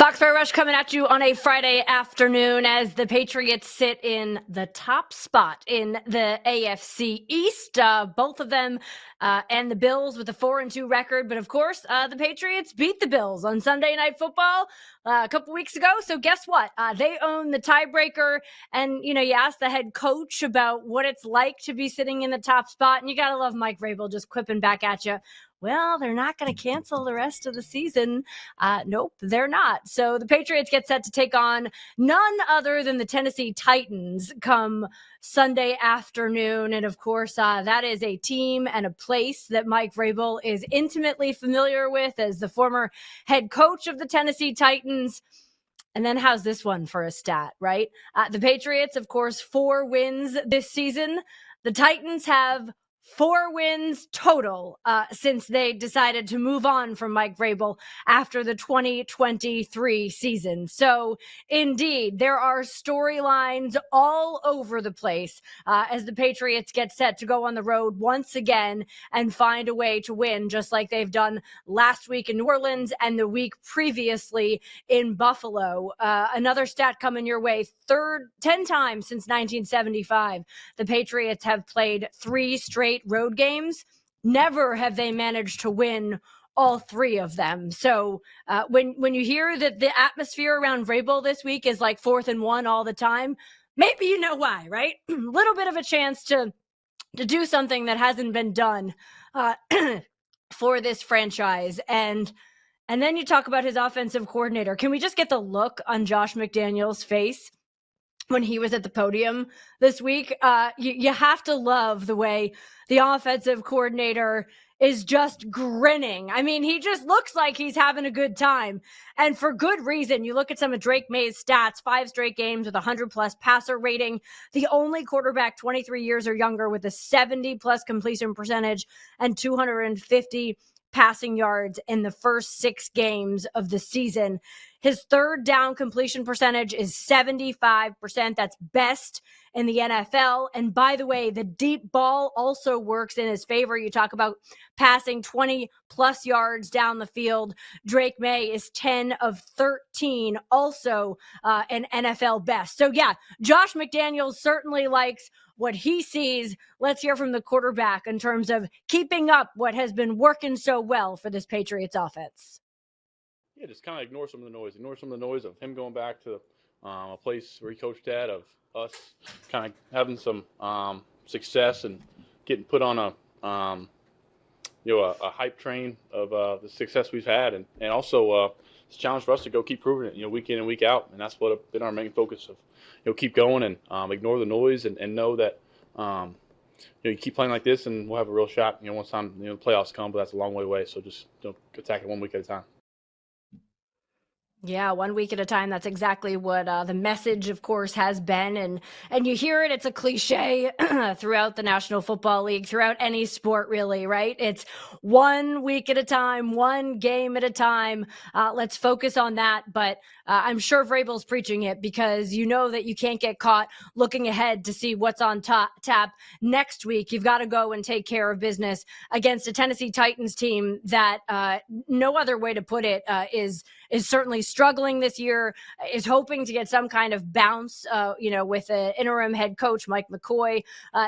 Foxfire Rush coming at you on a Friday afternoon as the Patriots sit in the top spot in the AFC East. Both of them and the Bills with a 4-2 record. But of course, the Patriots beat the Bills on Sunday Night Football a couple weeks ago. So guess what? They own the tiebreaker. And, you ask the head coach about what it's like to be sitting in the top spot. And you got to love Mike Vrabel just quipping back at you. Well, they're not going to cancel the rest of the season. Nope, they're not. So the Patriots get set to take on none other than the Tennessee Titans come Sunday afternoon. And of course, that is a team and a place that Mike Vrabel is intimately familiar with as the former head coach of the Tennessee Titans. And then how's this one for a stat, right? The Patriots, of course, 4 wins this season. The Titans have 4 wins total since they decided to move on from Mike Vrabel after the 2023 season. So indeed, there are storylines all over the place as the Patriots get set to go on the road once again and find a way to win, just like they've done last week in New Orleans and the week previously in Buffalo. Another stat coming your way, 10 times since 1975, the Patriots have played 3 straight road games. Never have they managed to win all 3 of them. So when you hear that the atmosphere around Vrabel this week is like 4th and 1 all the time, maybe you know why, right? A little bit of a chance to do something that hasn't been done for this franchise. And then you talk about his offensive coordinator. Can we just get the look on Josh McDaniels' face when he was at the podium this week? You have to love the way the offensive coordinator is just grinning. I mean, he just looks like he's having a good time, and for good reason. You look at some of Drake May's stats, 5 straight games with 100-plus passer rating, the only quarterback 23 years or younger with a 70-plus completion percentage and 250 passing yards in the first 6 games of the season. His third down completion percentage is 75%. That's best in the NFL. And by the way, the deep ball also works in his favor. You talk about passing 20 plus yards down the field. Drake May is 10 of 13, also an NFL best. So yeah, Josh McDaniels certainly likes what he sees. Let's hear from the quarterback in terms of keeping up what has been working so well for this Patriots offense. Yeah, just kind of ignore some of the noise. Ignore some of the noise of him going back to a place where he coached at, of us kind of having some success and getting put on a hype train of the success we've had, and also it's a challenge for us to go keep proving it, week in and week out, and that's what been our main focus of, keep going and ignore the noise and know that you keep playing like this and we'll have a real shot. Once time the playoffs come, but that's a long way away. So just attack it 1 week at a time. Yeah, 1 week at a time. That's exactly what the message, of course, has been. And you hear it. It's a cliche throughout the National Football League, throughout any sport, really, right? It's 1 week at a time, 1 game at a time. Let's focus on that. But I'm sure Vrabel's preaching it because you know that you can't get caught looking ahead to see what's on tap next week. You've got to go and take care of business against a Tennessee Titans team that no other way to put it is certainly struggling this year, is hoping to get some kind of bounce, with an interim head coach, Mike McCoy,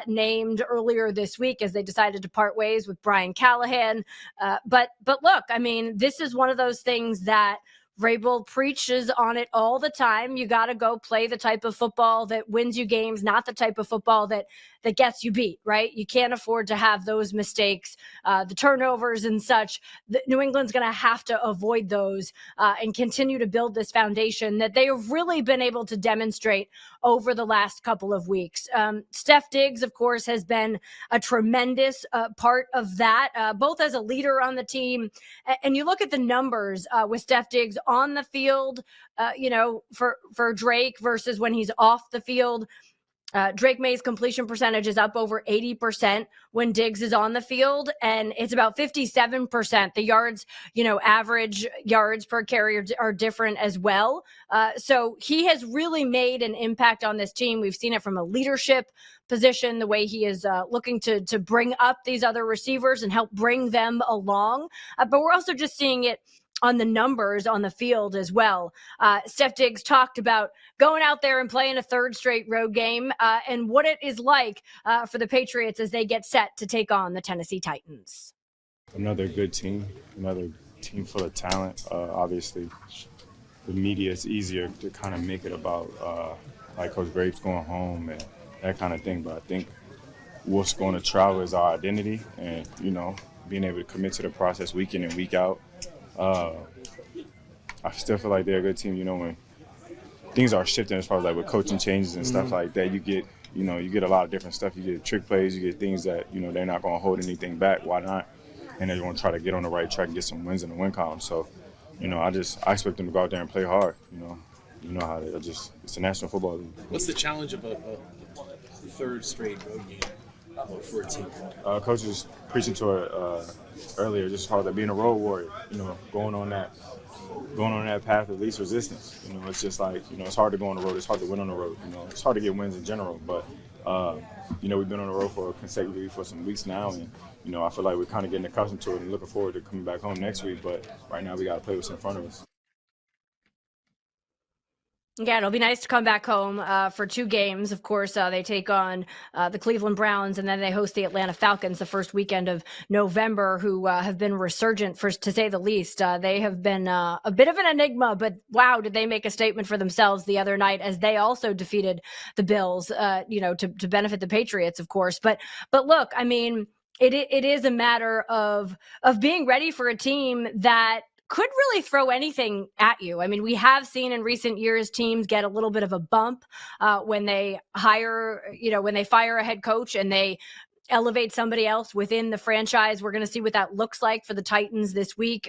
named earlier this week as they decided to part ways with Brian Callahan. But look, I mean, this is one of those things that Vrabel preaches on it all the time. You got to go play the type of football that wins you games, not the type of football that gets you beat, right? You can't afford to have those mistakes, the turnovers and such. New England's going to have to avoid those and continue to build this foundation that they have really been able to demonstrate over the last couple of weeks. Steph Diggs, of course, has been a tremendous part of that, both as a leader on the team. And you look at the numbers with Steph Diggs on the field, for Drake versus when he's off the field. Drake May's completion percentage is up over 80% when Diggs is on the field, and it's about 57%. The yards, average yards per carry are different as well. So he has really made an impact on this team. We've seen it from a leadership position, the way he is looking to bring up these other receivers and help bring them along. But we're also just seeing it the numbers on the field as well. Steph Diggs talked about going out there and playing a third straight road game and what it is like for the Patriots as they get set to take on the Tennessee Titans. Another good team, another team full of talent. Obviously, the media is easier to kind of make it about like Coach Graves going home and that kind of thing. But I think what's going to travel is our identity and, being able to commit to the process week in and week out. I still feel like they're a good team, when things are shifting as far as like with coaching changes and stuff like that. You get a lot of different stuff. You get trick plays, you get things that, they're not going to hold anything back. Why not? And they're going to try to get on the right track and get some wins in the win column. So, I expect them to go out there and play hard. How it's a National Football League. What's the challenge of a third straight road game for a team? Coach was preaching to her earlier, just how that being a road warrior, going on that path of least resistance. It's just like, it's hard to go on the road. It's hard to win on the road. It's hard to get wins in general. But, we've been on the road consecutively for some weeks now. And, I feel like we're kind of getting accustomed to it and looking forward to coming back home next week. But right now we got to play what's in front of us. Yeah, it'll be nice to come back home for 2 games. Of course, they take on the Cleveland Browns, and then they host the Atlanta Falcons the first weekend of November, who have been resurgent, to say the least. They have been a bit of an enigma, but wow, did they make a statement for themselves the other night as they also defeated the Bills, to benefit the Patriots, of course. But look, I mean, it is a matter of being ready for a team that could really throw anything at you. I mean, we have seen in recent years teams get a little bit of a bump when they when they fire a head coach and they elevate somebody else within the franchise. We're going to see what that looks like for the Titans this week.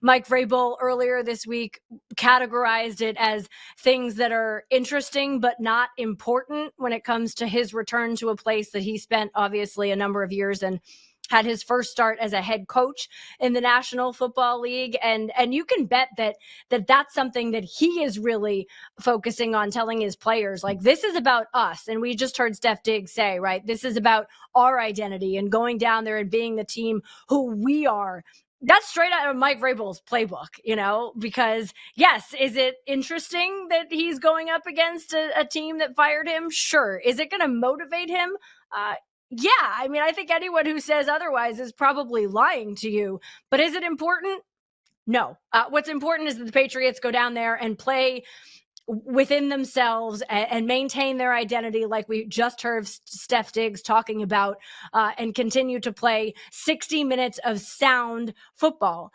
Mike Vrabel earlier this week categorized it as things that are interesting but not important when it comes to his return to a place that he spent obviously a number of years and had his first start as a head coach in the National Football League. And you can bet that's something that he is really focusing on, telling his players, like, this is about us. And we just heard Steph Diggs say, right, this is about our identity and going down there and being the team who we are. That's straight out of Mike Vrabel's playbook, because yes, is it interesting that he's going up against a team that fired him? Sure. Is it going to motivate him? Yeah, I mean, I think anyone who says otherwise is probably lying to you. But is it important? No. What's important is that the Patriots go down there and play within themselves and maintain their identity, like we just heard Steph Diggs talking about, and continue to play 60 minutes of sound football.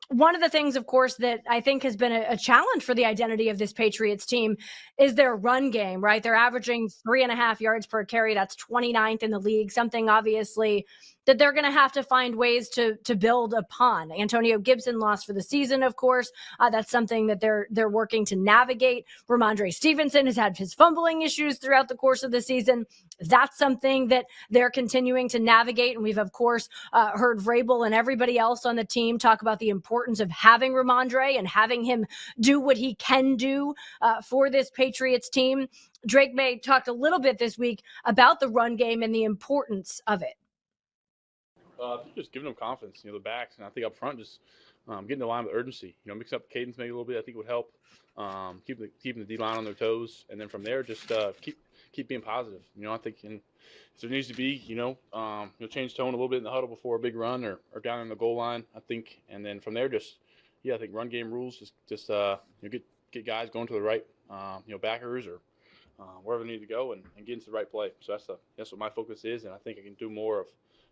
One of the things, of course, that I think has been a challenge for the identity of this Patriots team is their run game, right? They're averaging 3.5 yards per carry. That's 29th in the league, something obviously that they're going to have to find ways to build upon. Antonio Gibson lost for the season, of course. That's something that they're working to navigate. Ramondre Stevenson has had his fumbling issues throughout the course of the season. That's something that they're continuing to navigate. And we've, of course, heard Vrabel and everybody else on the team talk about the importance of having Ramondre and having him do what he can do for this Patriots team. Drake May talked a little bit this week about the run game and the importance of it. Just giving them confidence, the backs, and I think up front, just getting the line with urgency. Mix up the cadence maybe a little bit. I think would help. Keeping the D line on their toes, and then from there, just keep being positive. I think if there needs to be, change tone a little bit in the huddle before a big run or down in the goal line. I think, and then from there, I think run game rules. Just get guys going to the right, backers or wherever they need to go and get into the right play. So that's what my focus is, and I think I can do more of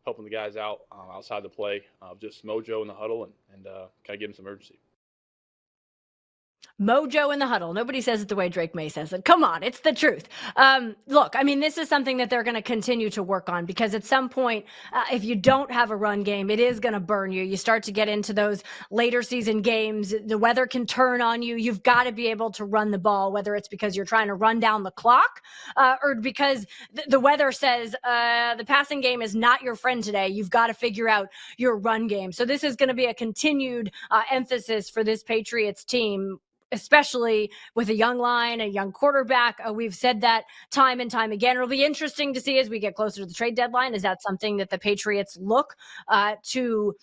helping the guys out outside the play, just mojo in the huddle and kind of give them some urgency. Mojo in the huddle. Nobody says it the way Drake May says it. Come on, it's the truth. Look, I mean, this is something that they're going to continue to work on because at some point, if you don't have a run game, it is going to burn you. You start to get into those later season games. The weather can turn on you. You've got to be able to run the ball, whether it's because you're trying to run down the clock or because the weather says the passing game is not your friend today. You've got to figure out your run game. So this is going to be a continued emphasis for this Patriots team, especially with a young line, a young quarterback. We've said that time and time again. It'll be interesting to see as we get closer to the trade deadline. Is that something that the Patriots look to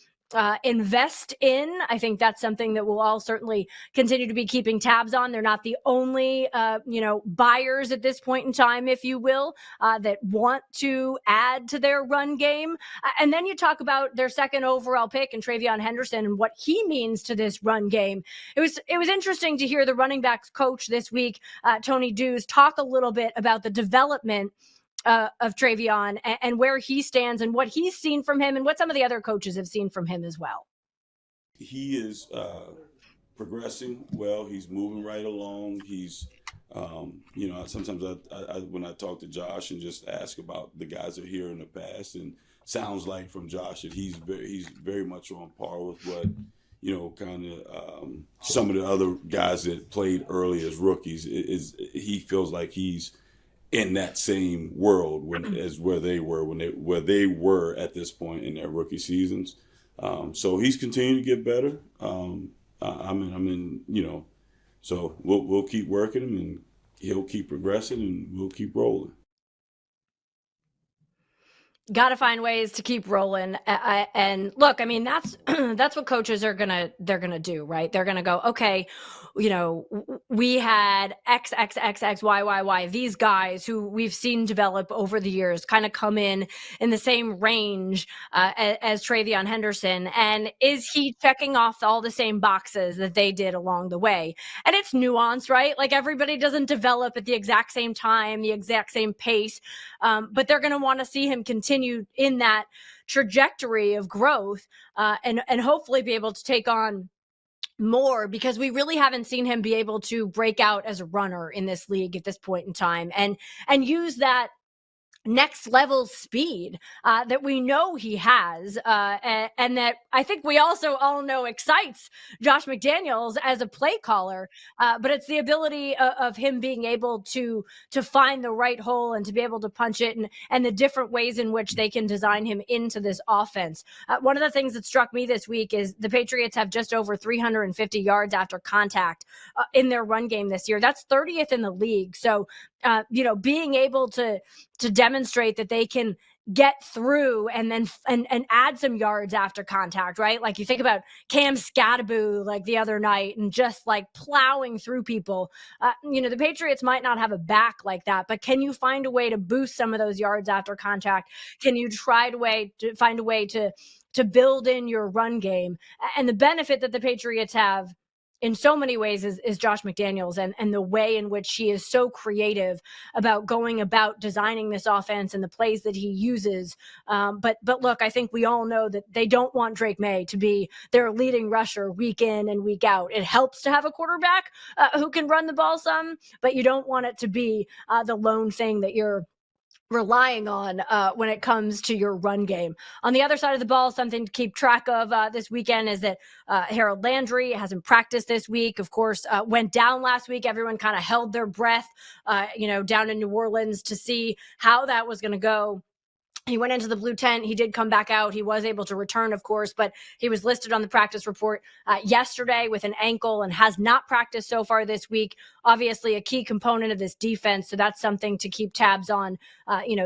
invest in. I think that's something that we'll all certainly continue to be keeping tabs on. They're not the only, buyers at this point in time, if you will, that want to add to their run game. And then you talk about their second overall pick and Travion Henderson and what he means to this run game. It was interesting to hear the running backs coach this week, Tony Dews, talk a little bit about the development of Travion and where he stands and what he's seen from him and what some of the other coaches have seen from him as well. He is progressing well. He's moving right along. He's, sometimes I when I talk to Josh and just ask about the guys that are here in the past, and sounds like from Josh that he's very much on par with what, some of the other guys that played early as rookies. He feels like he's in that same world as where they were at this point in their rookie seasons. So he's continuing to get better. So we'll keep working him, and he'll keep progressing, and we'll keep rolling. Got to find ways to keep rolling. And look, I mean, that's what coaches they're gonna do, right? They're gonna go, okay, we had X, Y. These guys who we've seen develop over the years kind of come in the same range as Travion Henderson. And is he checking off all the same boxes that they did along the way? And it's nuanced, right? Like everybody doesn't develop at the exact same time, the exact same pace. But they're going to want to see him continue in that trajectory of growth and hopefully be able to take on more, because we really haven't seen him be able to break out as a runner in this league at this point in time and use that next level speed that we know he has and that I think we also all know excites Josh McDaniels as a play caller, but it's the ability of him being able to find the right hole and to be able to punch it and the different ways in which they can design him into this offense. One of the things that struck me this week is the Patriots have just over 350 yards after contact in their run game this year. That's 30th in the league. So being able to demonstrate that they can get through and then and add some yards after contact, right? Like you think about Cam Scattaboo like the other night and just like plowing through people. The Patriots might not have a back like that, but can you find a way to boost some of those yards after contact? Can you try to find a way to build in your run game? And the benefit that the Patriots have in so many ways is Josh McDaniels and the way in which he is so creative about going about designing this offense and the plays that he uses. But look, I think we all know that they don't want Drake May to be their leading rusher week in and week out. It helps to have a quarterback who can run the ball some, but you don't want it to be the lone thing that you're relying on when it comes to your run game. On the other side of the ball, something to keep track of this weekend is that Harold Landry hasn't practiced this week. Of course, went down last week. Everyone kind of held their breath, down in New Orleans to see how that was going to go. He went into the blue tent. He did come back out. He was able to return, of course, but he was listed on the practice report yesterday with an ankle and has not practiced so far this week. Obviously, a key component of this defense. So that's something to keep tabs on,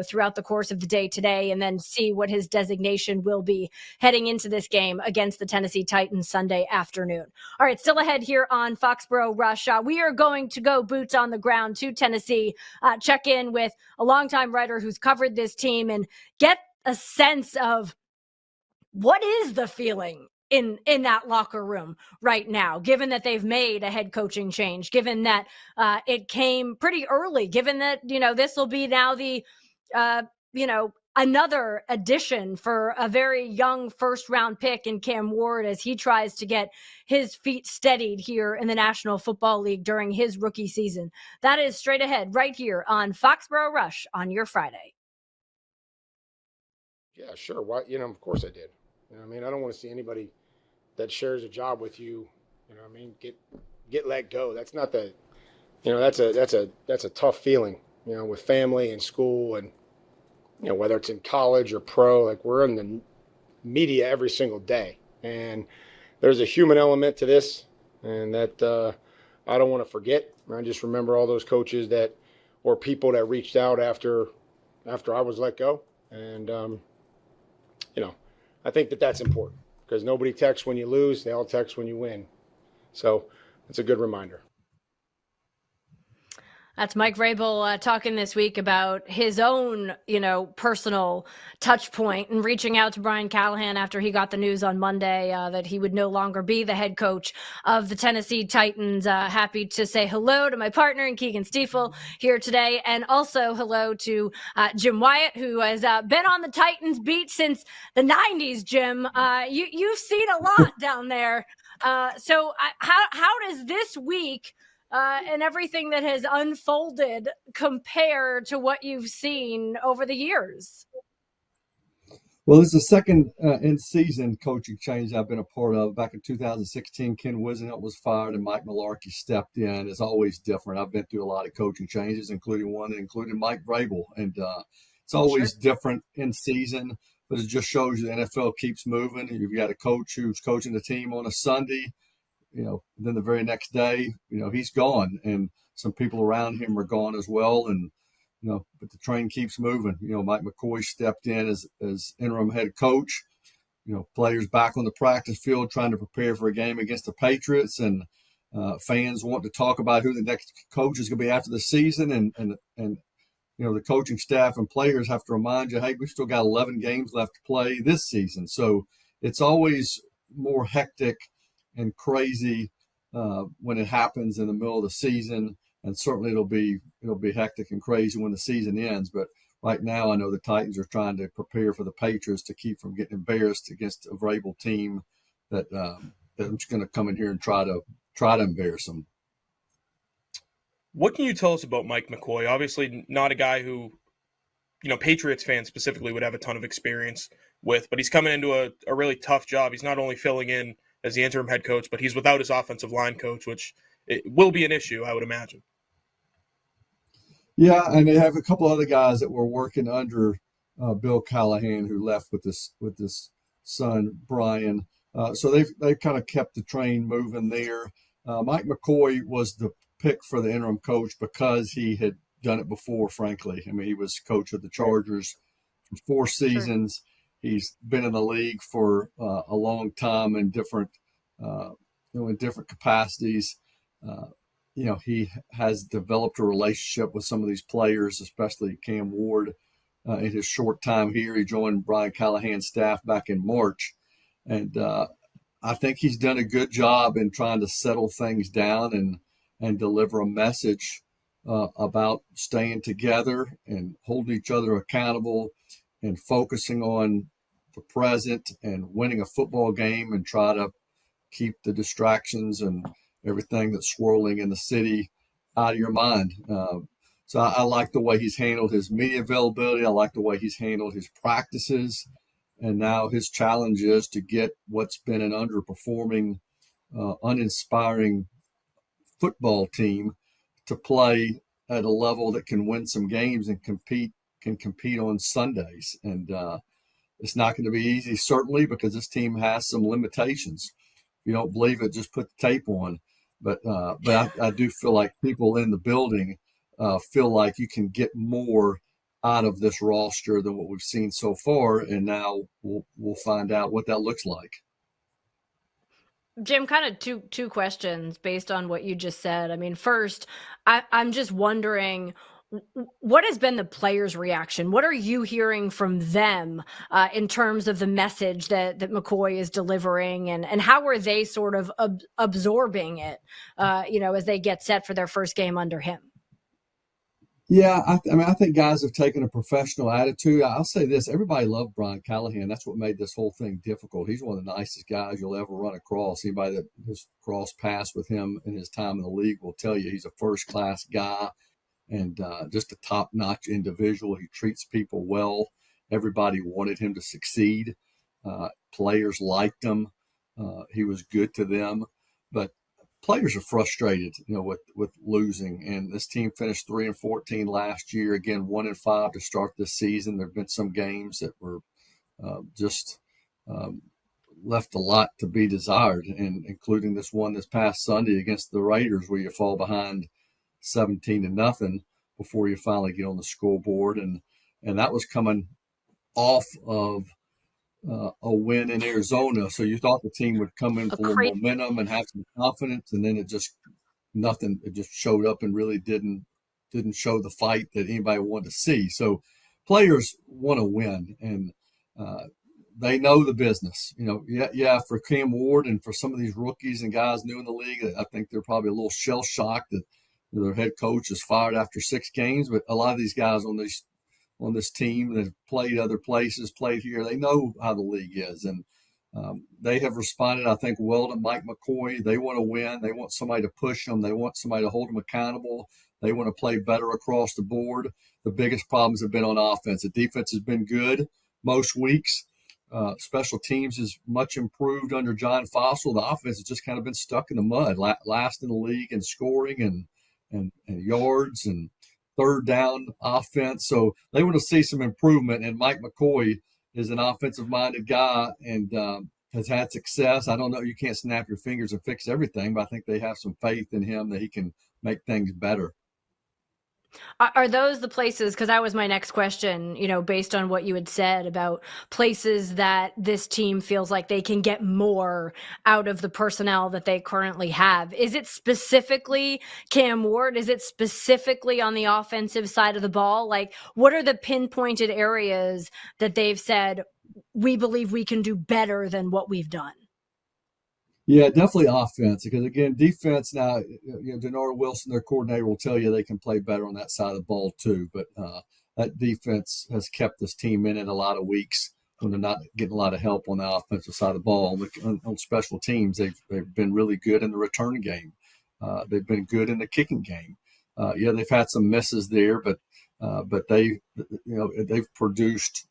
throughout the course of the day today, and then see what his designation will be heading into this game against the Tennessee Titans Sunday afternoon. All right, still ahead here on Foxborough Rush. We are going to go boots on the ground to Tennessee, check in with a longtime writer who's covered this team and get a sense of what is the feeling in that locker room right now, given that they've made a head coaching change, given that it came pretty early, given that, this will be now the, another addition for a very young first round pick in Cam Ward as he tries to get his feet steadied here in the National Football League during his rookie season. That is straight ahead right here on Foxborough Rush on your Friday. Yeah, sure. Why? Of course I did. I don't want to see anybody that shares a job with you, get let go. That's not the, that's a tough feeling, with family and school and, whether it's in college or pro, like we're in the media every single day. And there's a human element to this and that I don't want to forget. I just remember all those coaches or people that reached out after I was let go. And, I think that's important. because nobody texts when you lose. They all text when you win. So it's a good reminder. That's Mike Vrabel talking this week about his own, personal touch point and reaching out to Brian Callahan after he got the news on Monday that he would no longer be the head coach of the Tennessee Titans. Happy to say hello to my partner in Keagan Stiefel here today, and also hello to Jim Wyatt, who has been on the Titans beat since the 90s. Jim, you've seen a lot down there. So how does this week and everything that has unfolded compare to what you've seen over the years? Well, this is the second in-season coaching change I've been a part of. Back in 2016, Ken Wisenhunt was fired and Mike Mularkey stepped in. It's always different. I've been through a lot of coaching changes, including one that included Mike Vrabel. And it's always different in season, but it just shows you the NFL keeps moving. You've got a coach who's coaching the team on a Sunday, then the very next day, he's gone, and some people around him are gone as well. And, but the train keeps moving. Mike McCoy stepped in as interim head coach, players back on the practice field trying to prepare for a game against the Patriots, and fans want to talk about who the next coach is going to be after the season. And the coaching staff and players have to remind you, hey, we've still got 11 games left to play this season. So it's always more hectic and crazy when it happens in the middle of the season, and certainly it'll be hectic and crazy when the season ends. But right now, I know the Titans are trying to prepare for the Patriots to keep from getting embarrassed against a Vrabel team that I'm just going to come in here and try to embarrass them. What can you tell us about Mike McCoy? Obviously, not a guy who, Patriots fans specifically would have a ton of experience with, but he's coming into a really tough job. He's not only filling in as the interim head coach, but he's without his offensive line coach, which it will be an issue, I would imagine. Yeah, and they have a couple other guys that were working under Bill Callahan, who left with his son Brian. So they've kind of kept the train moving there. Mike McCoy was the pick for the interim coach because he had done it before. Frankly, I mean, he was coach of the Chargers for 4 seasons. Sure. He's been in the league for a long time in different capacities. He has developed a relationship with some of these players, especially Cam Ward. In his short time here, he joined Brian Callahan's staff back in March. And I think he's done a good job in trying to settle things down and deliver a message about staying together and holding each other accountable and focusing on the present and winning a football game, and try to keep the distractions and everything that's swirling in the city out of your mind. So I like the way he's handled his media availability. I like the way he's handled his practices. And now his challenge is to get what's been an underperforming, uninspiring football team to play at a level that can win some games and can compete on Sundays. And it's not going to be easy, certainly, because this team has some limitations. If you don't believe it, just put the tape on. But I do feel like people in the building feel like you can get more out of this roster than what we've seen so far, and now we'll find out what that looks like. Jim, kind of two questions based on what you just said. I mean, first, I'm just wondering, what has been the players' reaction? What are you hearing from them in terms of the message that McCoy is delivering, and how are they sort of absorbing it, as they get set for their first game under him? Yeah, I think guys have taken a professional attitude. I'll say this: everybody loved Brian Callahan. That's what made this whole thing difficult. He's one of the nicest guys you'll ever run across. Anybody that has crossed paths with him in his time in the league will tell you he's a first-class guy and just a top-notch individual. He treats people well. Everybody wanted him to succeed. Players liked him. He was good to them. But players are frustrated, with losing. And this team finished 3-14 last year. Again, 1-5 to start this season. There've been some games that were just left a lot to be desired, and including this one this past Sunday against the Raiders, where you fall behind 17-0 before you finally get on the scoreboard, and that was coming off of a win in Arizona. So you thought the team would come in A full of great momentum and have some confidence, and then it just nothing. It just showed up and really didn't show the fight that anybody wanted to see. So players want to win, and they know the business. Yeah. For Cam Ward and for some of these rookies and guys new in the league, I think they're probably a little shell shocked that their head coach is fired after 6 games. But a lot of these guys on this team that have played other places, played here, they know how the league is, and they have responded, I think, well to Mike McCoy. They want to win. They want somebody to push them. They want somebody to hold them accountable. They want to play better across the board. The biggest problems have been on offense. The defense has been good most weeks. Special teams is much improved under John Fossil. The offense has just kind of been stuck in the mud, last in the league in scoring and yards and third down offense. So they want to see some improvement. And Mike McCoy is an offensive-minded guy and has had success. I don't know. You can't snap your fingers and fix everything, but I think they have some faith in him that he can make things better. Are those the places, because that was my next question, based on what you had said about places that this team feels like they can get more out of the personnel that they currently have? Is it specifically Cam Ward? Is it specifically on the offensive side of the ball? Like, what are the pinpointed areas that they've said, we believe we can do better than what we've done? Yeah, definitely offense. Because again, defense now, Denard Wilson, their coordinator, will tell you they can play better on that side of the ball too. But that defense has kept this team in it a lot of weeks when they're not getting a lot of help on the offensive side of the ball. On special teams, they've been really good in the return game. They've been good in the kicking game. They've had some misses there, but they've produced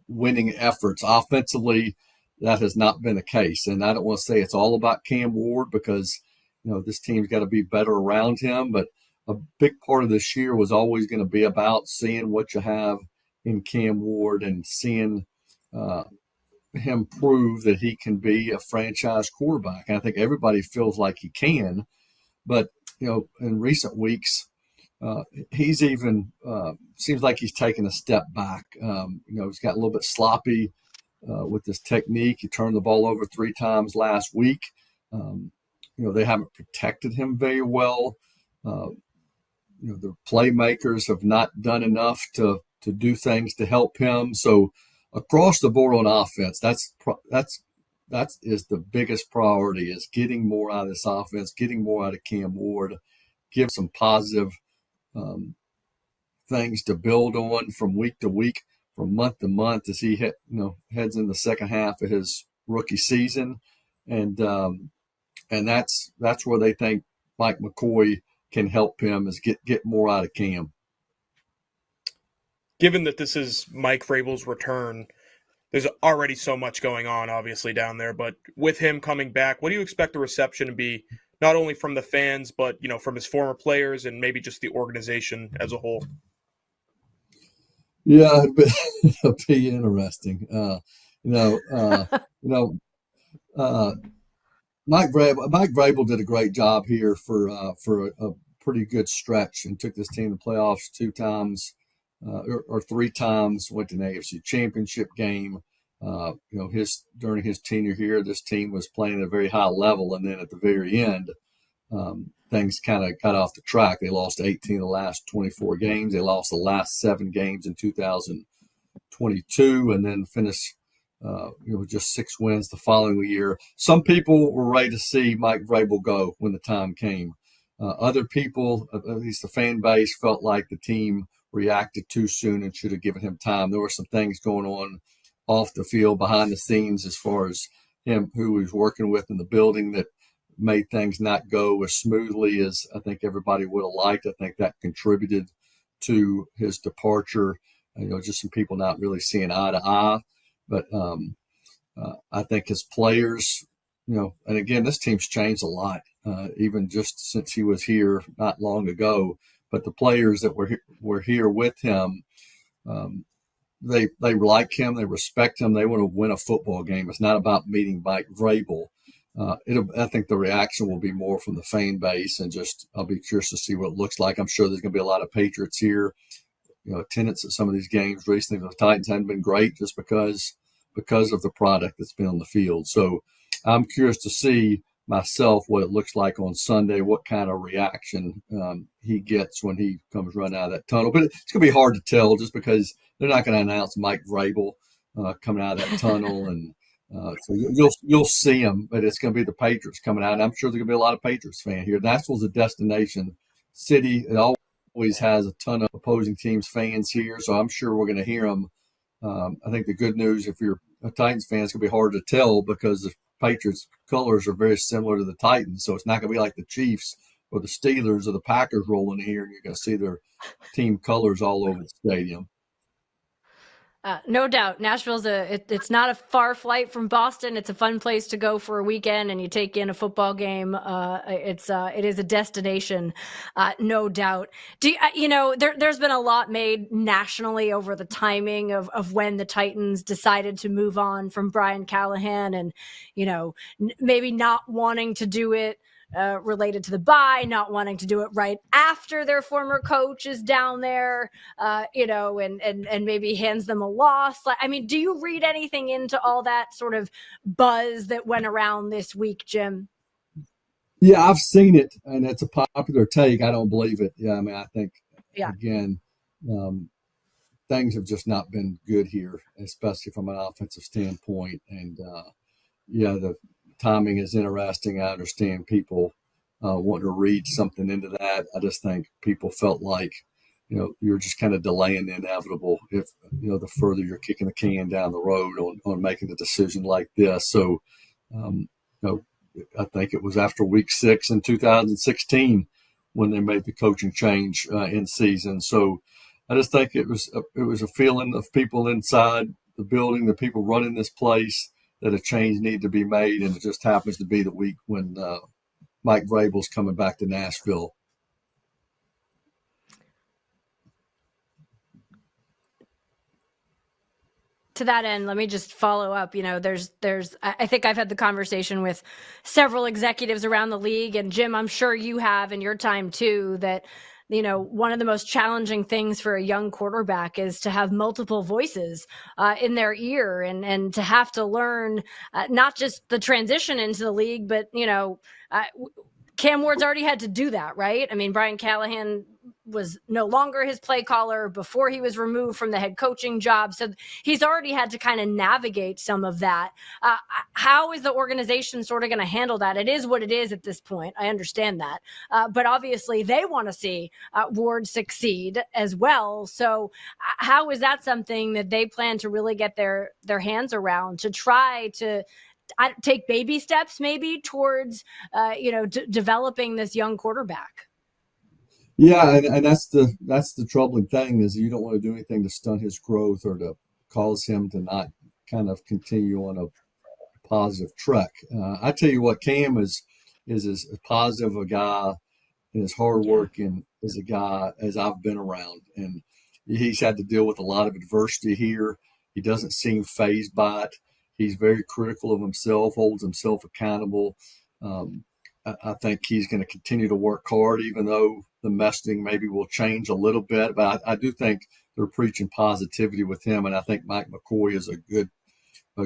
winning efforts offensively. That has not been the case. And I don't want to say it's all about Cam Ward because, this team's got to be better around him. But a big part of this year was always going to be about seeing what you have in Cam Ward and seeing him prove that he can be a franchise quarterback. And I think everybody feels like he can. But, in recent weeks, he's even seems like he's taken a step back. He's got a little bit sloppy with this technique. He turned the ball over 3 times last week. They haven't protected him very well. The playmakers have not done enough to do things to help him. So across the board on offense, that is the biggest priority, is getting more out of this offense, getting more out of Cam Ward, give some positive things to build on from week to week, from month to month, as he heads in the second half of his rookie season, and that's where they think Mike McCoy can help him, is get more out of Cam. Given that this is Mike Vrabel's return, there's already so much going on, obviously, down there. But with him coming back, what do you expect the reception to be, not only from the fans, but from his former players and maybe just the organization as a whole? Yeah, it'll be interesting. Mike Vrabel did a great job here for a pretty good stretch and took this team to the playoffs 2 times or 3 times. Went to an AFC Championship game. During his tenure here, this team was playing at a very high level, and then at the very end, things kind of got off the track. They lost 18 of the last 24 games. They lost the last 7 games in 2022, and then finished, just 6 wins the following year. Some people were ready to see Mike Vrabel go when the time came. Other people, at least the fan base, felt like the team reacted too soon and should have given him time. There were some things going on off the field, behind the scenes, as far as him, who he was working with in the building, that made things not go as smoothly as I think everybody would have liked. I think that contributed to his departure. Just some people not really seeing eye to eye. But I think his players, and again, this team's changed a lot, even just since he was here not long ago. But the players that were here with him, they like him, they respect him, they want to win a football game. It's not about meeting Mike Vrabel. I think the reaction will be more from the fan base, and I'll be curious to see what it looks like. I'm sure there's going to be a lot of Patriots here. Attendance at some of these games recently for the Titans hadn't been great, just because because of the product that's been on the field. So I'm curious to see myself what it looks like on Sunday, what kind of reaction he gets when he comes running out of that tunnel. But it's going to be hard to tell just because they're not going to announce Mike Vrabel coming out of that tunnel. And so you'll see him, but it's going to be the Patriots coming out. And I'm sure there's going to be a lot of Patriots fans here. Nashville's a destination city. It always has a ton of opposing teams' fans here, so I'm sure we're going to hear them. I think the good news, if you're a Titans fan, it's going to be hard to tell because the Patriots' colors are very similar to the Titans, so it's not going to be like the Chiefs or the Steelers or the Packers rolling in here, and you're going to see their team colors all over the stadium. No doubt. Nashville's it's not a far flight from Boston. It's a fun place to go for a weekend and you take in a football game. It is a destination, no doubt. There's been a lot made nationally over the timing of when the Titans decided to move on from Brian Callahan and, maybe not wanting to do it related to the bye, not wanting to do it right after their former coach is down there, and maybe hands them a loss. Do you read anything into all that sort of buzz that went around this week, Jim? Yeah, I've seen it, and it's a popular take. I don't believe it. Yeah, I think, again, things have just not been good here, especially from an offensive standpoint. And, the timing is interesting. I understand people want to read something into that. I just think people felt like, you're just kind of delaying the inevitable if, the further you're kicking the can down the road on making a decision like this. So, I think it was after week 6 in 2016 when they made the coaching change in season. So I just think it was a feeling of people inside the building, the people running this place, that a change needed to be made, and it just happens to be the week when Mike Vrabel's coming back to Nashville. To that end, let me just follow up. I think I've had the conversation with several executives around the league, and Jim, I'm sure you have in your time too, that one of the most challenging things for a young quarterback is to have multiple voices in their ear and to have to learn not just the transition into the league, but, Cam Ward's already had to do that, right? Brian Callahan was no longer his play caller before he was removed from the head coaching job. So he's already had to kind of navigate some of that. How is the organization sort of going to handle that? It is what it is at this point. I understand that. But obviously they want to see Ward succeed as well. So how is that something that they plan to really get their hands around to try to take baby steps maybe towards, developing this young quarterback? Yeah, and that's the troubling thing is you don't want to do anything to stunt his growth or to cause him to not kind of continue on a positive track. I tell you what, Cam is as positive a guy and as hardworking as a guy as I've been around, and he's had to deal with a lot of adversity here. He doesn't seem fazed by it. He's very critical of himself, holds himself accountable. I think he's going to continue to work hard, even though the messaging maybe will change a little bit. But I do think they're preaching positivity with him, and I think Mike McCoy is a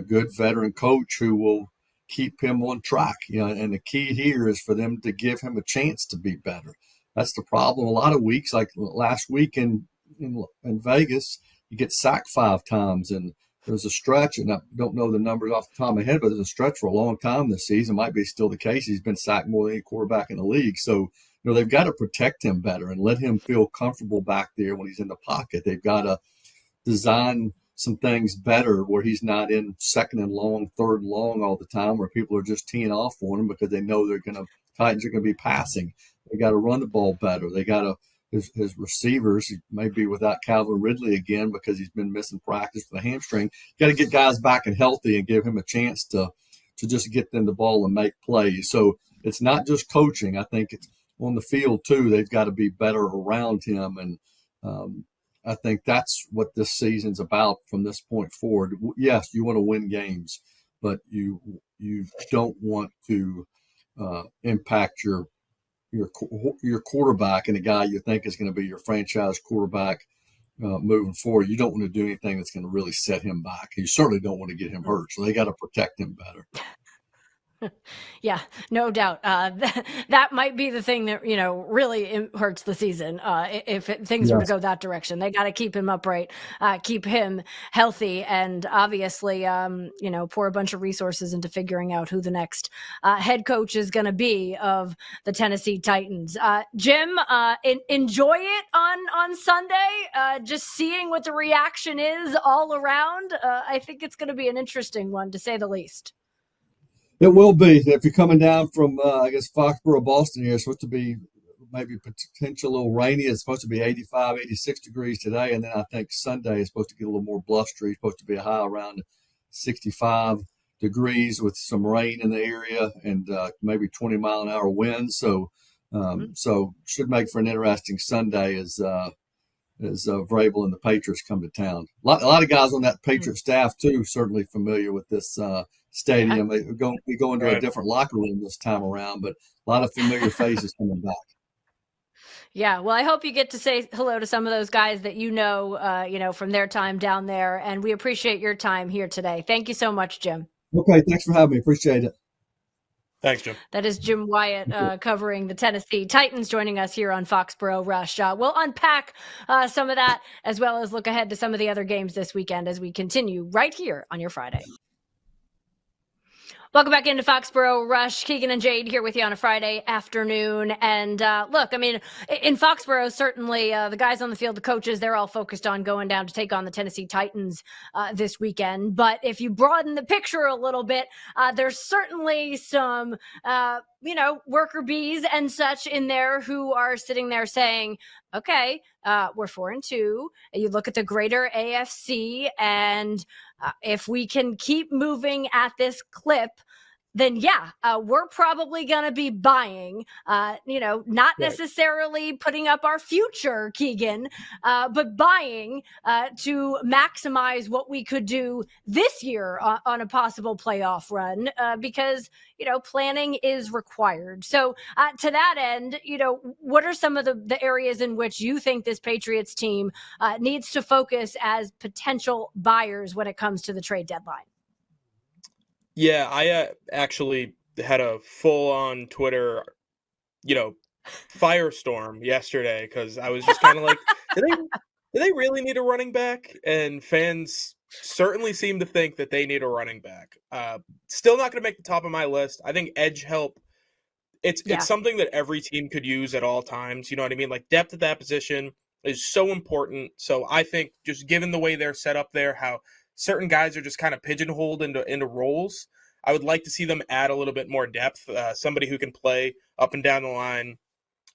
good veteran coach who will keep him on track. And the key here is for them to give him a chance to be better. That's the problem. A lot of weeks, like last week in Vegas, you get sacked 5 times, and there's a stretch, and I don't know the numbers off the top of my head, but there's a stretch for a long time this season. Might be still the case. He's been sacked more than any quarterback in the league. So, they've got to protect him better and let him feel comfortable back there when he's in the pocket. They've got to design some things better where he's not in second and long, third and long all the time, where people are just teeing off on him because they know Titans are going to be passing. They got to run the ball better. They got to his receivers, maybe without Calvin Ridley again because he's been missing practice with a hamstring. Got to get guys back and healthy and give him a chance to just get them the ball and make plays. So it's not just coaching. I think it's on the field too. They've got to be better around him, and I think that's what this season's about from this point forward. Yes, you want to win games, but you don't want to impact your quarterback and a guy you think is going to be your franchise quarterback moving forward. You don't want to do anything that's going to really set him back. You certainly don't want to get him hurt. So they got to protect him better. Yeah, no doubt. That might be the thing that, really hurts the season. If things were to go that direction, they got to keep him upright, keep him healthy, and obviously, pour a bunch of resources into figuring out who the next head coach is going to be of the Tennessee Titans. Jim, enjoy it on Sunday. Just seeing what the reaction is all around. I think it's going to be an interesting one, to say the least. It will be. If you're coming down from, Foxborough, Boston here, it's supposed to be maybe potential a little rainy. It's supposed to be 85, 86 degrees today. And then I think Sunday is supposed to get a little more blustery. It's supposed to be a high around 65 degrees with some rain in the area and maybe 20-mile-an-hour winds. So should make for an interesting Sunday as Vrabel and the Patriots come to town. A lot of guys on that Patriot staff, too, certainly familiar with this stadium. They're going to be going to a different locker room this time around, but a lot of familiar faces coming back. Yeah, well, I hope you get to say hello to some of those guys that from their time down there, and we appreciate your time here today. Thank you so much, Jim. Okay, thanks for having me. Appreciate it. Thanks, Jim. That is Jim Wyatt covering the Tennessee Titans, joining us here on Foxborough Rush. We'll unpack some of that as well as look ahead to some of the other games this weekend as we continue right here on your Friday. Welcome back into Foxborough Rush. Keegan and Jade here with you on a Friday afternoon. And look, I mean, in Foxborough, certainly the guys on the field, the coaches, they're all focused on going down to take on the Tennessee Titans this weekend. But if you broaden the picture a little bit, there's certainly some, worker bees and such in there who are sitting there saying, okay, we're 4-2. You look at the greater AFC, and if we can keep moving at this clip, then we're probably going to be buying, not necessarily putting up our future, Keegan, but buying to maximize what we could do this year on a possible playoff run, because, planning is required. So to that end, what are some of the areas in which you think this Patriots team needs to focus as potential buyers when it comes to the trade deadline? Yeah, I actually had a full-on Twitter, firestorm yesterday because I was just kind of like, do they really need a running back? And fans certainly seem to think that they need a running back. Still not going to make the top of my list. I think edge help, it's something that every team could use at all times. You know what I mean? Like, depth at that position is so important. So I think just given the way they're set up there, how certain guys are just kind of pigeonholed into roles, I would like to see them add a little bit more depth. Somebody who can play up and down the line,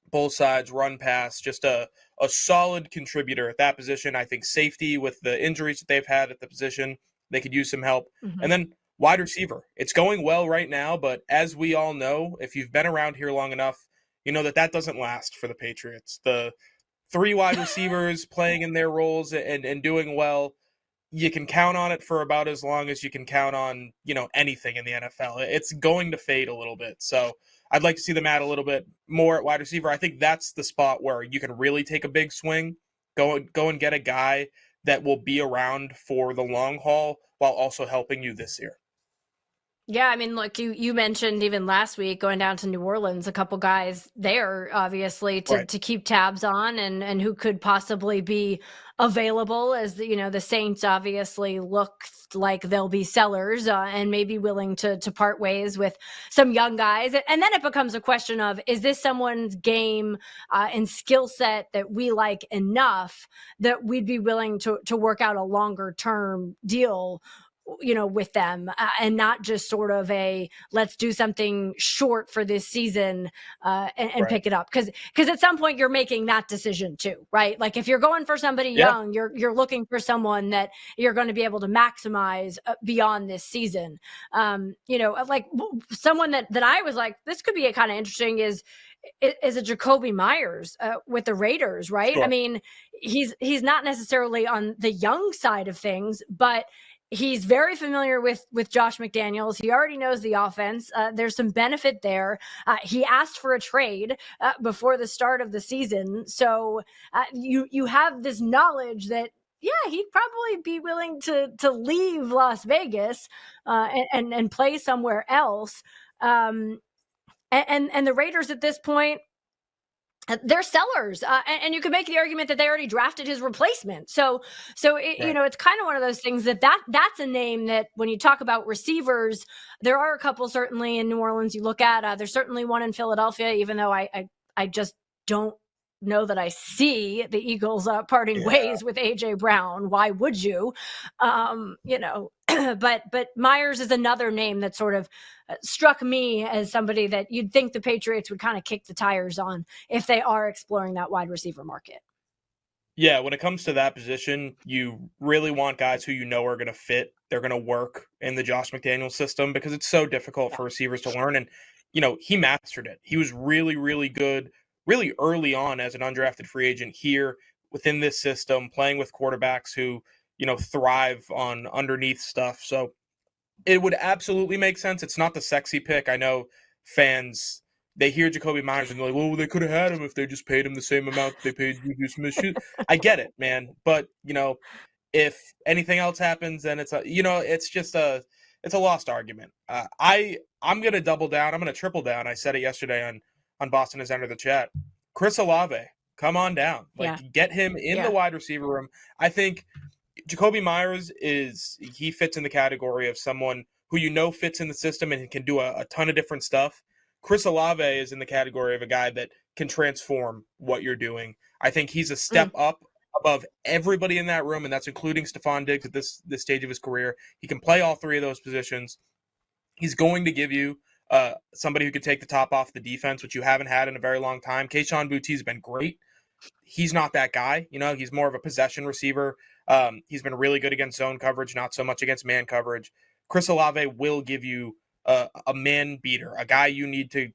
both sides, run pass, just a solid contributor at that position. I think safety, with the injuries that they've had at the position, they could use some help. Mm-hmm. And then wide receiver. It's going well right now, but as we all know, if you've been around here long enough, you know that doesn't last for the Patriots. The 3 wide receivers playing in their roles and doing well, you can count on it for about as long as you can count on, anything in the NFL. It's going to fade a little bit. So I'd like to see them add a little bit more at wide receiver. I think that's the spot where you can really take a big swing, go and get a guy that will be around for the long haul while also helping you this year. Yeah, I mean, look, you mentioned even last week going down to New Orleans, a couple guys there, obviously, to keep tabs on and who could possibly be available, as the Saints obviously look like they'll be sellers and maybe willing to part ways with some young guys. And then it becomes a question of, is this someone's game and skill set that we like enough that we'd be willing to work out a longer term deal with them, and not just sort of a let's do something short for this season and pick it up. Because at some point you're making that decision too, right? Like if you're going for somebody young, you're looking for someone that you're going to be able to maximize beyond this season. Like someone that I was like, this could be kind of interesting is a Jacoby Myers with the Raiders, right? Sure. I mean, he's not necessarily on the young side of things, but He's very familiar with Josh McDaniels. He already knows the offense. There's some benefit there. He asked for a trade before the start of the season, so you have this knowledge that he'd probably be willing to leave Las Vegas and play somewhere else. And the Raiders at this point, they're sellers, and you can make the argument that they already drafted his replacement. So Right. it's kind of one of those things that's a name that when you talk about receivers, there are a couple certainly in New Orleans you look at. There's certainly one in Philadelphia, even though I just don't know that I see the Eagles parting ways with AJ Brown. Why would you? But Myers is another name that sort of struck me as somebody that you'd think the Patriots would kind of kick the tires on if they are exploring that wide receiver market. Yeah, when it comes to that position, you really want guys who you know are going to fit. They're going to work in the Josh McDaniels system because it's so difficult for receivers to learn. And, he mastered it. He was really, really good, really early on as an undrafted free agent here within this system, playing with quarterbacks who, thrive on underneath stuff. So it would absolutely make sense. It's not the sexy pick. I know fans, they hear Jacoby Myers and they're like, well, they could have had him if they just paid him the same amount they paid Juju Smith. I get it, man. But, if anything else happens, then it's it's a lost argument. I'm going to double down. I'm going to triple down. I said it yesterday on Boston Has Entered the Chat. Chris Olave, come on down. Get him in the wide receiver room. I think Jacoby Myers he fits in the category of someone who fits in the system and can do a ton of different stuff. Chris Olave is in the category of a guy that can transform what you're doing. I think he's a step up above everybody in that room, and that's including Stephon Diggs at this stage of his career. He can play all three of those positions. He's going to give you somebody who can take the top off the defense, which you haven't had in a very long time. Kayshon Boutte's been great. He's not that guy. He's more of a possession receiver. He's been really good against zone coverage, not so much against man coverage. Chris Olave will give you a man beater, a guy you need to,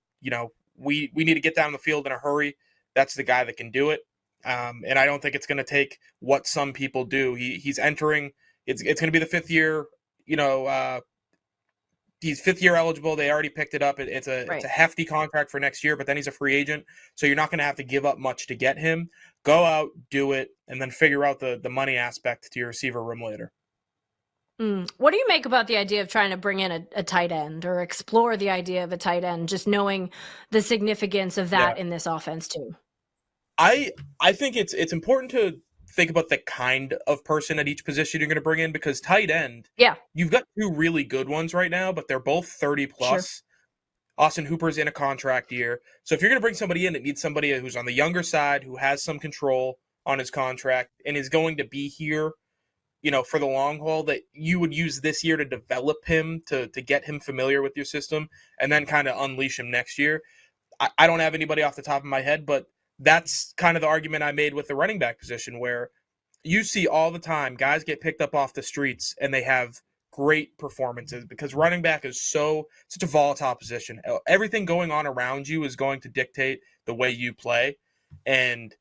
we need to get down the field in a hurry. That's the guy that can do it. And I don't think it's going to take what some people do. He's entering. It's going to be the fifth year. He's fifth year eligible. They already picked it up. It's a hefty contract for next year, but then he's a free agent. So you're not going to have to give up much to get him. Go out, do it, and then figure out the money aspect to your receiver room later. What do you make about the idea of trying to bring in a tight end or explore the idea of a tight end, just knowing the significance of that in this offense too? I think it's important to think about the kind of person at each position you're going to bring in, because tight end, you've got two really good ones right now, but they're both 30 plus. Sure. Austin Hooper's in a contract year. So if you're going to bring somebody in, it needs somebody who's on the younger side, who has some control on his contract and is going to be here, for the long haul, that you would use this year to develop him, to get him familiar with your system, and then kind of unleash him next year. I don't have anybody off the top of my head, but that's kind of the argument I made with the running back position, where you see all the time guys get picked up off the streets and they have great performances, because running back is such a volatile position. Everything going on around you is going to dictate the way you play. And,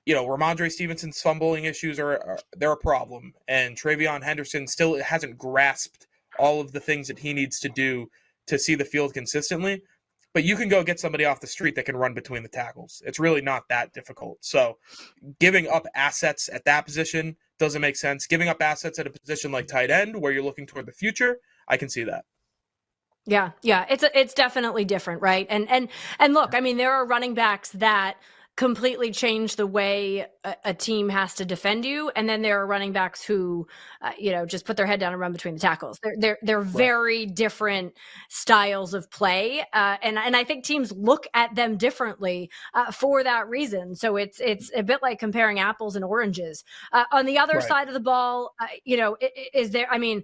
Ramondre Stevenson's fumbling issues they're a problem. And Travion Henderson still hasn't grasped all of the things that he needs to do to see the field consistently. But you can go get somebody off the street that can run between the tackles. It's really not that difficult. So giving up assets at that position doesn't make sense. Giving up assets at a position like tight end, where you're looking toward the future, I can see that. Yeah. It's definitely different, right? And look, I mean, there are running backs that completely change the way a team has to defend you, and then there are running backs who just put their head down and run between the tackles. They're very different styles of play, and I think teams look at them differently for that reason. So it's a bit like comparing apples and oranges. On the other side of the ball, is there, I mean,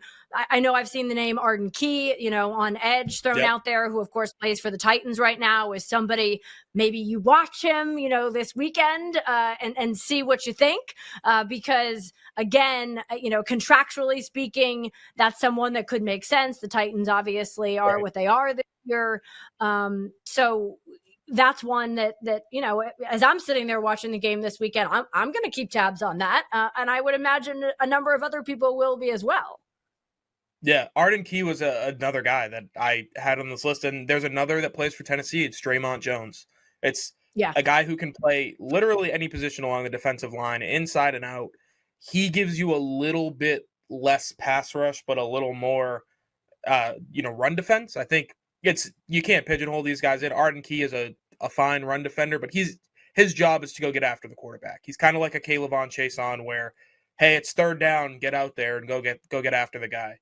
I know I've seen the name Arden Key, on edge thrown out there, who of course plays for the Titans right now. Is somebody, maybe you watch him, this weekend and see what you think, because again, contractually speaking, that's someone that could make sense. The Titans obviously are what they are this year. So that's one that, as I'm sitting there watching the game this weekend, I'm going to keep tabs on that. And I would imagine a number of other people will be as well. Yeah, Arden Key was another guy that I had on this list, and there's another that plays for Tennessee. It's Draymond Jones. It's Yeah. a guy who can play literally any position along the defensive line, inside and out. He gives you a little bit less pass rush, but a little more, run defense. I think you can't pigeonhole these guys in. Arden Key is a fine run defender, but his job is to go get after the quarterback. He's kind of like a Caleb Chase on where, hey, it's third down, get out there and go get after the guy.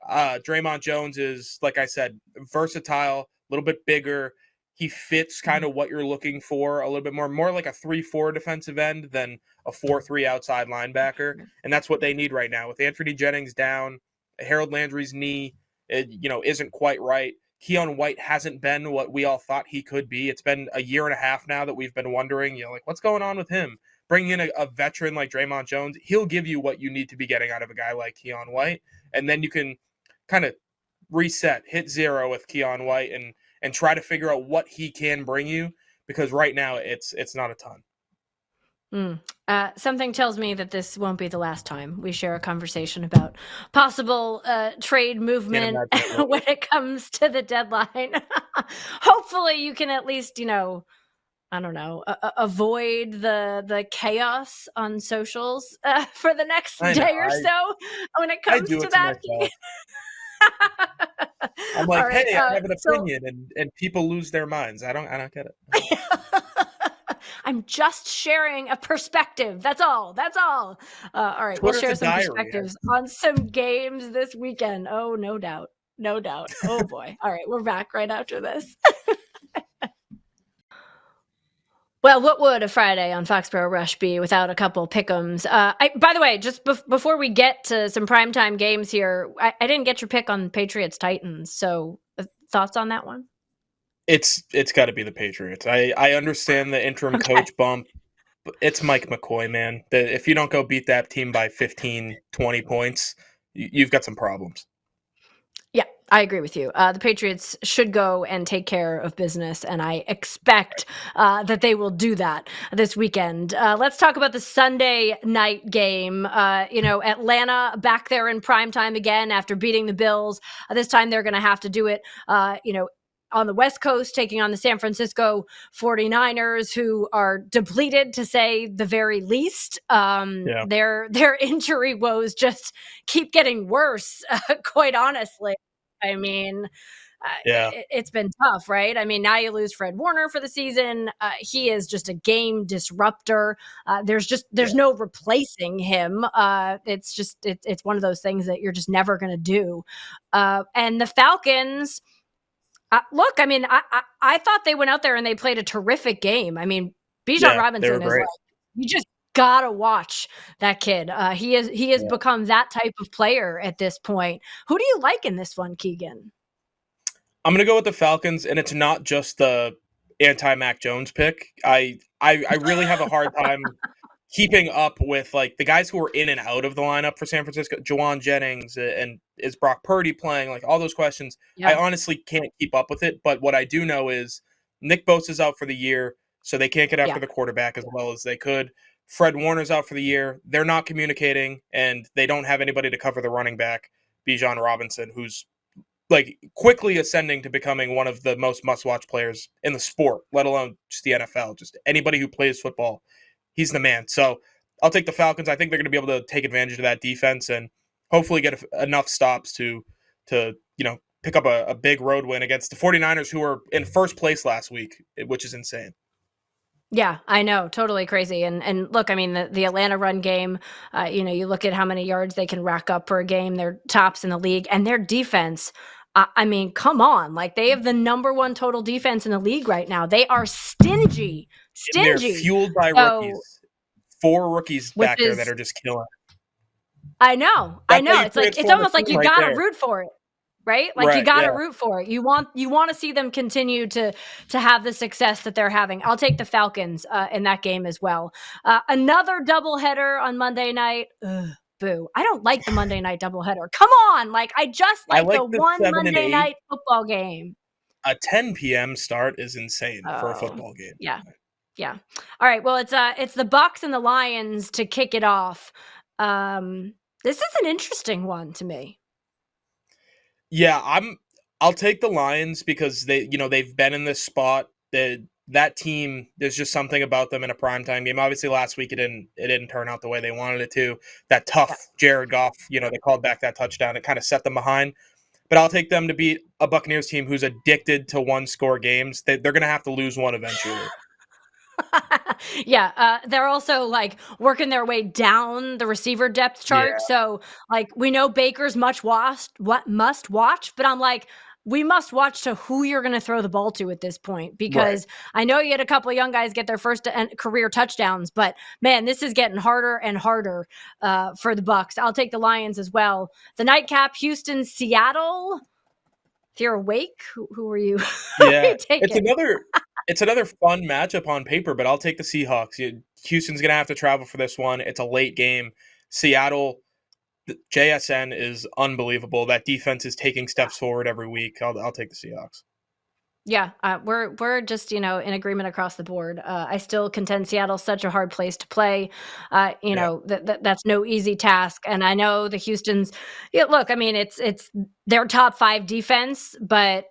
Draymond Jones is, like I said, versatile, a little bit bigger. He fits kind of what you're looking for a little bit more like a 3-4 defensive end than a 4-3 outside linebacker. And that's what they need right now. With Anthony Jennings down, Harold Landry's knee, isn't quite right. Keon White hasn't been what we all thought he could be. It's been a year and a half now that we've been wondering, what's going on with him? Bringing in a veteran like Draymond Jones, he'll give you what you need to be getting out of a guy like Keon White. And then you can kind of reset, hit zero with Keon White and try to figure out what he can bring you, because right now it's not a ton. Something tells me that this won't be the last time we share a conversation about possible trade movement when it comes to the deadline. Hopefully you can at least, avoid the chaos on socials for the next day or so when it comes to that. I'm like, right, hey, I have an opinion, and people lose their minds. I don't get it. I'm just sharing a perspective. That's all. All right, we'll share some perspectives on some games this weekend. Oh, no doubt. Oh boy. All right, we're back right after this. Well, what would a Friday on Foxborough Rush be without a couple Pick Ems? By the way, just before we get to some primetime games here, I didn't get your pick on Patriots Titans. So thoughts on that one? It's got to be the Patriots. I understand the interim coach bump. But it's Mike McCoy, man. If you don't go beat that team by 15, 20 points, you've got some problems. Yeah, I agree with you. The Patriots should go and take care of business, and I expect that they will do that this weekend. Let's talk about the Sunday night game. Atlanta back there in primetime again after beating the Bills. This time they're going to have to do it, on the West Coast, taking on the San Francisco 49ers, who are depleted, to say the very least. Their injury woes just keep getting worse, quite honestly. I mean, it's been tough, right? I mean, now you lose Fred Warner for the season. He is just a game disruptor. There's no replacing him. It's one of those things that you're just never going to do. And the Falcons, look, I mean, I thought they went out there and they played a terrific game. I mean, Bijan Robinson is like, you just gotta watch that kid. He has become that type of player at this point. Who do you like in this one, Keegan? I'm gonna go with the Falcons, and it's not just the anti-Mac Jones pick. I really have a hard time keeping up with like the guys who are in and out of the lineup for San Francisco. Juwan Jennings, and is Brock Purdy playing? Like all those questions. Yeah. I honestly can't keep up with it. But what I do know is Nick Bosa's out for the year, so they can't get after the quarterback as well as they could. Fred Warner's out for the year. They're not communicating, and they don't have anybody to cover the running back, Bijan Robinson, who's like quickly ascending to becoming one of the most must-watch players in the sport, let alone just the NFL. Just anybody who plays football, he's the man. So I'll take the Falcons. I think they're going to be able to take advantage of that defense and hopefully get enough stops to pick up a big road win against the 49ers, who were in first place last week, which is insane. Yeah, I know. Totally crazy. And look, I mean, the Atlanta run game, you look at how many yards they can rack up per game. They're tops in the league. And their defense, I mean, come on. Like, they have the number one total defense in the league right now. They are stingy. And they're fueled by rookies. 4 rookies back there that are just killing. I know. It's almost like you got to root for it. Right? Like you got to root for it. You want to see them continue to have the success that they're having. I'll take the Falcons in that game as well. Another doubleheader on Monday night. Ugh, boo. I don't like the Monday night doubleheader. Come on. Like I just like the one Monday night football game. A 10 p.m. start is insane for a football game. Yeah. Yeah. All right. Well, it's the Bucs and the Lions to kick it off. This is an interesting one to me. Yeah, I'll take the Lions because they've been in this spot. That team, there's just something about them in a primetime game. Obviously last week it didn't turn out the way they wanted it to. That tough Jared Goff, they called back that touchdown. It kind of set them behind. But I'll take them to beat a Buccaneers team who's addicted to one-score games. They're going to have to lose one eventually. Yeah, they're also like working their way down the receiver depth chart. Yeah. So like we know Baker's must watch, but I'm like, we must watch to who you're going to throw the ball to at this point, because I know you had a couple of young guys get their first career touchdowns, but man, this is getting harder and harder for the Bucs. I'll take the Lions as well. The nightcap, Houston, Seattle. If you're awake, who are you? Yeah, taking? it's another fun matchup on paper, but I'll take the Seahawks. Houston's gonna have to travel for this one. It's a late game. Seattle, the JSN is unbelievable. That defense is taking steps forward every week. I'll take the Seahawks. Yeah, we're just in agreement across the board. I still contend Seattle's such a hard place to play. That's no easy task, and I know the Houston's. Yeah, look, I mean it's their top 5 defense, but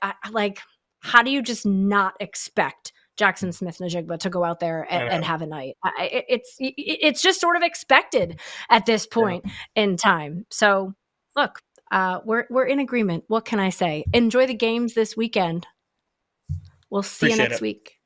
how do you just not expect Jackson Smith-Njigba to go out there and have a night? It's just sort of expected at this point in time. So look, we're in agreement. What can I say? Enjoy the games this weekend. We'll see you next week.